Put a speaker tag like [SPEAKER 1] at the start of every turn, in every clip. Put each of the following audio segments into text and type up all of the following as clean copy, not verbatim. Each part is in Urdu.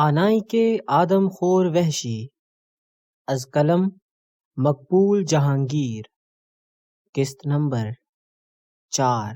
[SPEAKER 1] آنائی کے آدم خور وحشی از قلم مقبول جہانگیر، قسط نمبر 4۔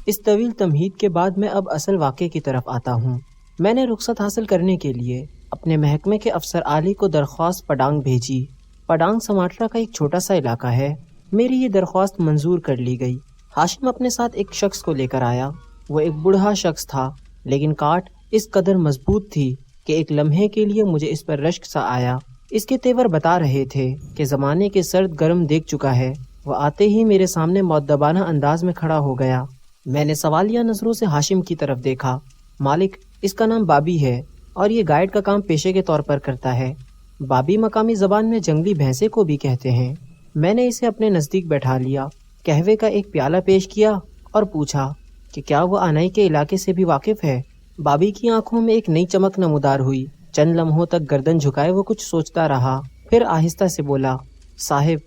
[SPEAKER 1] اس طویل تمہید کے بعد میں اب اصل واقعے کی طرف آتا ہوں۔ میں نے رخصت حاصل کرنے کے لیے اپنے محکمے کے افسر عالی کو درخواست پڈانگ بھیجی۔ پڈانگ سماٹرا کا ایک چھوٹا سا علاقہ ہے۔ میری یہ درخواست منظور کر لی گئی۔ ہاشم اپنے ساتھ ایک شخص کو لے کر آیا۔ وہ ایک بوڑھا شخص تھا، لیکن کاٹ اس قدر مضبوط تھی کہ ایک لمحے کے لیے مجھے اس پر رشک سا آیا۔ اس کے تیور بتا رہے تھے کہ زمانے کے سرد گرم دیکھ چکا ہے۔ وہ آتے ہی میرے سامنے مؤدبانہ انداز میں کھڑا ہو گیا۔ میں نے سوالیہ نظروں سے ہاشم کی طرف دیکھا۔ مالک، اس کا نام بابی ہے اور یہ گائیڈ کا کام پیشے کے طور پر کرتا ہے۔ بابی مقامی زبان میں جنگلی بھینسے کو بھی کہتے ہیں۔ میں نے اسے اپنے نزدیک بیٹھا لیا، قہوے کا ایک پیالہ پیش کیا اور پوچھا کہ کیا وہ آنائی کے علاقے سے بھی واقف ہے۔ بابی کی آنکھوں میں ایک نئی چمک نمودار ہوئی۔ چند لمحوں تک گردن جھکائے وہ کچھ سوچتا رہا، پھر آہستہ سے بولا، صاحب،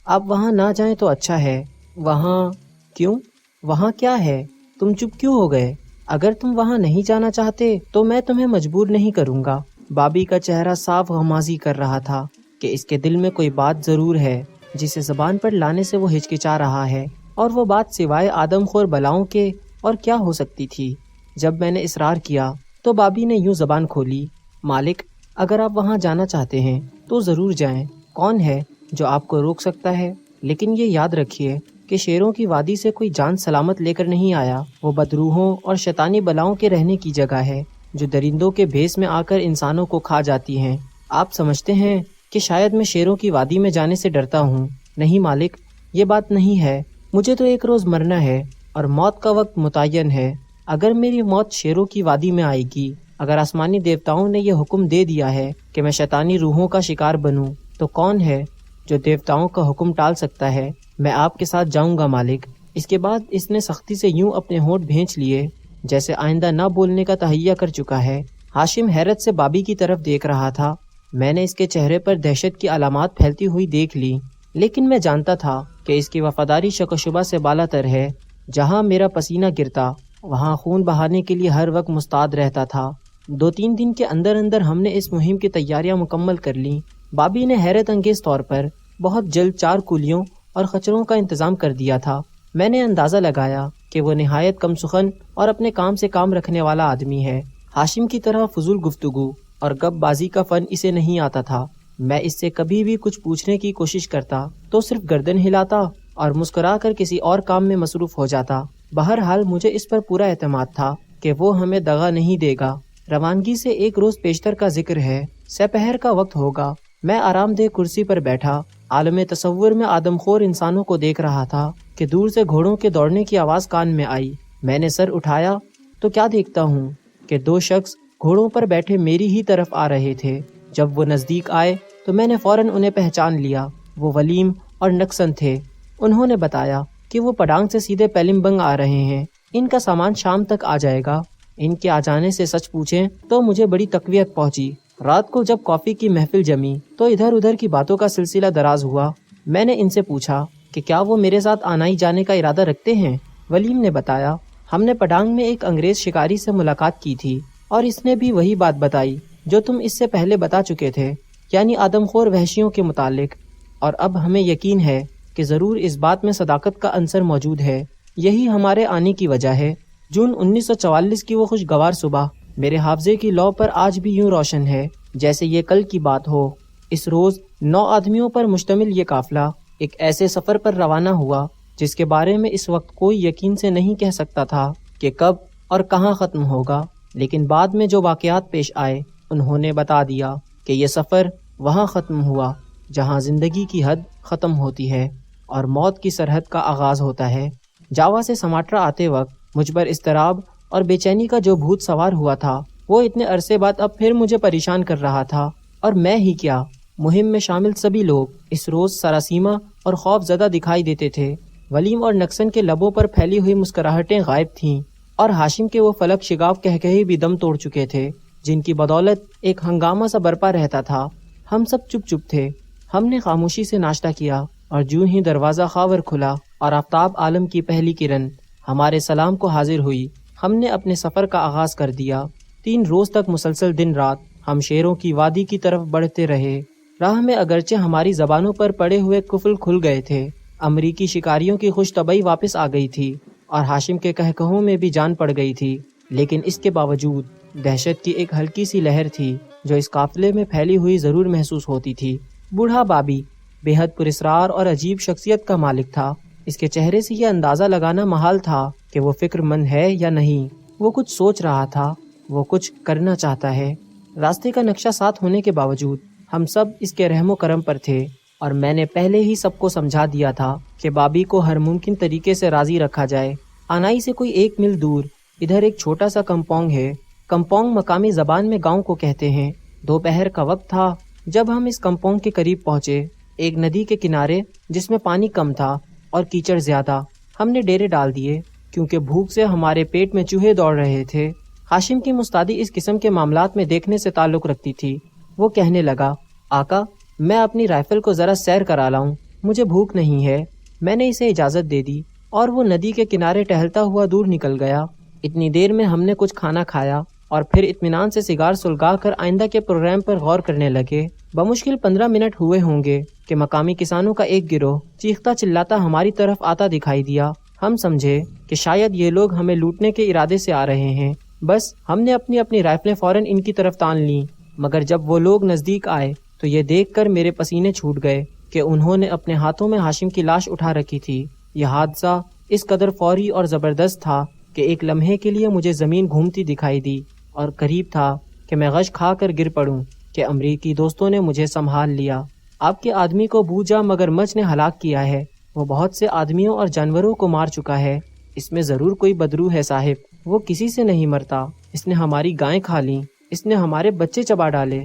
[SPEAKER 1] آپ وہاں نہ جائیں تو اچھا ہے۔ وہاں؟ کیوں؟ وہاں کیا ہے؟ تم چپ کیوں ہو گئے؟ اگر تم وہاں نہیں جانا چاہتے تو میں تمہیں مجبور نہیں کروں گا۔ بابی کا چہرہ صاف غمازی کر رہا تھا کہ اس کے دل میں کوئی بات ضرور ہے جسے زبان پر لانے سے وہ ہچکچا رہا ہے، اور وہ بات سوائے آدم خور بلاؤں کے اور کیا ہو سکتی تھی۔ جب میں نے اصرار کیا تو بابی نے یوں زبان کھولی، مالک، اگر آپ وہاں جانا چاہتے ہیں تو ضرور جائیں۔ کون ہے جو آپ کو روک سکتا ہے؟ لیکن یہ یاد رکھیے کہ شیروں کی وادی سے کوئی جان سلامت لے کر نہیں آیا۔ وہ بدروحوں اور شیطانی بلاؤں کے رہنے کی جگہ ہے جو درندوں کے بھیس میں آ کر انسانوں کو کھا جاتی ہیں۔ آپ سمجھتے ہیں کہ شاید میں شیروں کی وادی میں جانے سے ڈرتا ہوں۔ نہیں مالک، یہ بات نہیں ہے۔ مجھے تو ایک روز مرنا ہے اور موت کا وقت متعین ہے۔ اگر میری موت شیروں کی وادی میں آئے گی، اگر آسمانی دیوتاؤں نے یہ حکم دے دیا ہے کہ میں شیطانی روحوں کا شکار بنوں، تو کون ہے جو دیوتاؤں کا حکم ٹال سکتا ہے؟ میں آپ کے ساتھ جاؤں گا مالک۔ اس کے بعد اس نے سختی سے یوں اپنے ہونٹ بھینچ لیے جیسے آئندہ نہ بولنے کا تہیہ کر چکا ہے۔ ہاشم حیرت سے بابی کی طرف دیکھ رہا تھا۔ میں نے اس کے چہرے پر دہشت کی علامات پھیلتی ہوئی دیکھ لی، لیکن میں جانتا تھا کہ اس کی وفاداری شک و شبہ سے بالا تر ہے۔ جہاں میرا پسینہ گرتا وہاں خون بہانے کے لیے ہر وقت مستعد رہتا تھا۔ 2-3 دن کے اندر اندر ہم نے اس مہم کی تیاریاں مکمل کر لیں۔ بابی نے حیرت انگیز طور پر بہت جلد 4 کولیوں اور خچروں کا انتظام کر دیا تھا۔ میں نے اندازہ لگایا کہ وہ نہایت کم سخن اور اپنے کام سے کام رکھنے والا آدمی ہے۔ ہاشم کی طرح فضول گفتگو اور گپ بازی کا فن اسے نہیں آتا تھا۔ میں اس سے کبھی بھی کچھ پوچھنے کی کوشش کرتا تو صرف گردن ہلاتا اور مسکرا کر کسی اور کام میں مصروف ہو جاتا۔ بہرحال مجھے اس پر پورا اعتماد تھا کہ وہ ہمیں دغا نہیں دے گا۔ روانگی سے 1 روز پیشتر کا ذکر ہے۔ سپہر کا وقت ہوگا۔ میں آرام دہ کرسی پر بیٹھا عالم تصور میں آدم خور انسانوں کو دیکھ رہا تھا کہ دور سے گھوڑوں کے دوڑنے کی آواز کان میں آئی۔ میں نے سر اٹھایا تو کیا دیکھتا ہوں کہ 2 شخص گھوڑوں پر بیٹھے میری ہی طرف آ رہے تھے۔ جب وہ نزدیک آئے تو میں نے فوراً انہیں پہچان لیا۔ وہ ولیم اور نکسن تھے۔ انہوں نے بتایا کہ وہ پڈانگ سے سیدھے پیلمبنگ آ رہے ہیں۔ ان کا سامان شام تک آ جائے گا۔ ان کے آ جانے سے سچ پوچھیں تو مجھے بڑی تقویت پہنچی۔ رات کو جب کافی کی محفل جمی تو ادھر ادھر کی باتوں کا سلسلہ دراز ہوا۔ میں نے ان سے پوچھا کہ کیا وہ میرے ساتھ آنائی جانے کا ارادہ رکھتے ہیں؟ ولیم نے بتایا، ہم نے پڈانگ میں ایک انگریز شکاری سے ملاقات کی تھی اور اس نے بھی وہی بات بتائی جو تم اس سے پہلے بتا چکے تھے، یعنی آدم خور وحشیوں کے متعلق۔ اور اب ہمیں یقین ہے کہ ضرور اس بات میں صداقت کا عنصر موجود ہے۔ یہی ہمارے آنے کی وجہ ہے۔ جون 1944 کی وہ خوشگوار صبح میرے حافظے کی لو پر آج بھی یوں روشن ہے جیسے یہ کل کی بات ہو۔ اس روز 9 آدمیوں پر مشتمل یہ قافلہ ایک ایسے سفر پر روانہ ہوا جس کے بارے میں اس وقت کوئی یقین سے نہیں کہہ سکتا تھا کہ کب اور کہاں ختم ہوگا، لیکن بعد میں جو واقعات پیش آئے انہوں نے بتا دیا کہ یہ سفر وہاں ختم ہوا جہاں زندگی کی حد ختم ہوتی ہے اور موت کی سرحد کا آغاز ہوتا ہے۔ جاوا سے سماٹرا آتے وقت مجھ پر اضطراب اور بے چینی کا جو بھوت سوار ہوا تھا وہ اتنے عرصے بعد اب پھر مجھے پریشان کر رہا تھا، اور میں ہی کیا، مہم میں شامل سبھی لوگ اس روز سراسیمہ اور خوف زدہ دکھائی دیتے تھے۔ ولیم اور نکسن کے لبوں پر پھیلی ہوئی مسکراہٹیں غائب تھیں، اور ہاشم کے وہ فلک شگاف کہکہے بھی دم توڑ چکے تھے جن کی بدولت ایک ہنگامہ سا برپا رہتا تھا۔ ہم سب چپ چپ تھے۔ ہم نے خاموشی سے ناشتہ کیا اور جوں ہی دروازہ خاور کھلا اور آفتاب عالم کی پہلی کرن ہمارے سلام کو حاضر ہوئی۔ ہم نے اپنے سفر کا آغاز کر دیا۔ 3 روز تک مسلسل دن رات ہم شیروں کی وادی کی طرف بڑھتے رہے۔ راہ میں اگرچہ ہماری زبانوں پر پڑے ہوئے قفل کھل گئے تھے، امریکی شکاریوں کی خوش طبعی واپس آ گئی تھی اور ہاشم کے کہکہوں میں بھی جان پڑ گئی تھی، لیکن اس کے باوجود دہشت کی ایک ہلکی سی لہر تھی جو اس قافلے میں پھیلی ہوئی ضرور محسوس ہوتی تھی۔ بوڑھا بابی بے حد پراسرار اور عجیب شخصیت کا مالک تھا۔ اس کے چہرے سے یہ اندازہ لگانا محال تھا کہ وہ فکر مند ہے یا نہیں۔ وہ کچھ سوچ رہا تھا، وہ کچھ کرنا چاہتا ہے۔ راستے کا نقشہ ساتھ ہونے کے باوجود ہم سب اس کے رحم و کرم پر تھے، اور میں نے پہلے ہی سب کو سمجھا دیا تھا کہ بابی کو ہر ممکن طریقے سے راضی رکھا جائے۔ آنائی سے کوئی 1 میل دور ادھر ایک چھوٹا سا کمپونگ ہے۔ کمپونگ مقامی زبان میں گاؤں کو کہتے ہیں۔ دوپہر کا وقت تھا جب ہم اس کمپونگ کے قریب پہنچے، ایک ندی کے کنارے جس میں پانی کم تھا اور کیچڑ زیادہ۔ ہم نے ڈیرے ڈال دیے کیونکہ بھوک سے ہمارے پیٹ میں چوہے دوڑ رہے تھے۔ ہاشم کی مستعدی اس قسم کے معاملات میں دیکھنے سے تعلق رکھتی تھی۔ وہ کہنے لگا، آقا میں اپنی رائفل کو ذرا سیر کرا لاؤں، مجھے بھوک نہیں ہے۔ میں نے اسے اجازت دے دی اور وہ ندی کے کنارے ٹہلتا ہوا دور نکل گیا۔ اتنی دیر میں ہم نے کچھ کھانا کھایا اور پھر اطمینان سے سگار سلگا کر آئندہ کے پروگرام پر غور کرنے لگے۔ بمشکل 15 منٹ ہوئے ہوں گے کہ مقامی کسانوں کا ایک گروہ چیختا چلاتا ہماری طرف آتا دکھائی دیا۔ ہم سمجھے کہ شاید یہ لوگ ہمیں لوٹنے کے ارادے سے آ رہے ہیں، بس ہم نے اپنی رائفلیں فوراً ان کی طرف تان لیں۔ مگر جب وہ لوگ نزدیک آئے تو یہ دیکھ کر میرے پسینے چھوٹ گئے کہ انہوں نے اپنے ہاتھوں میں ہاشم کی لاش اٹھا رکھی تھی۔ یہ حادثہ اس قدر فوری اور زبردست تھا کہ ایک لمحے کے لیے مجھے زمین گھومتی دکھائی دی اور قریب تھا کہ میں غش کھا کر گر پڑوں کہ امریکی دوستوں نے مجھے سنبھال لیا۔ آپ کے آدمی کو بوجھا مگر مچ نے ہلاک کیا ہے۔ وہ بہت سے آدمیوں اور جانوروں کو مار چکا ہے۔ اس میں ضرور کوئی بدرو ہے صاحب، وہ کسی سے نہیں مرتا۔ اس نے ہماری گائیں کھا لیں، اس نے ہمارے بچے چبا ڈالے،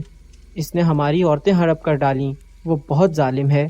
[SPEAKER 1] اس نے ہماری عورتیں ہڑپ کر ڈالیں۔ وہ بہت ظالم ہے۔